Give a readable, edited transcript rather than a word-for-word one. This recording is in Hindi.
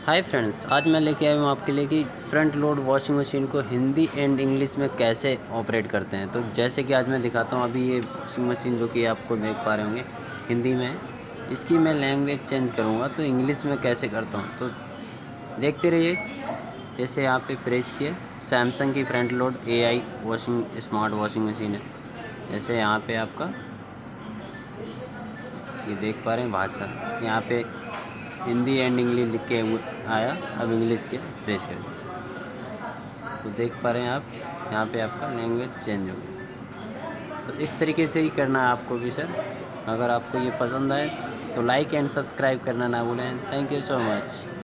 हाय फ्रेंड्स, आज मैं लेके आया हूँ आपके लिए कि फ्रंट लोड वॉशिंग मशीन को हिंदी एंड इंग्लिश में कैसे ऑपरेट करते हैं। तो जैसे कि आज मैं दिखाता हूँ, अभी ये वॉशिंग मशीन जो कि आपको देख पा रहे होंगे हिंदी में है। इसकी मैं लैंग्वेज चेंज करूँगा तो इंग्लिश में कैसे करता हूँ, तो देखते रहिए। जैसे यहाँ पे प्रेस किए, सैमसंग की front load AI washing smart washing machine है। जैसे यहाँ पे आपका ये देख पा रहे हैं भाषा, यहाँ पे हिंदी एंड इंग्लिश लिख के आया। अब इंग्लिश के प्रेस करें तो देख पा रहे हैं आप, यहाँ पे आपका लैंग्वेज चेंज हो गया। तो इस तरीके से ही करना है आपको भी सर। अगर आपको ये पसंद आए तो लाइक एंड सब्सक्राइब करना ना भूलें। Thank you so much.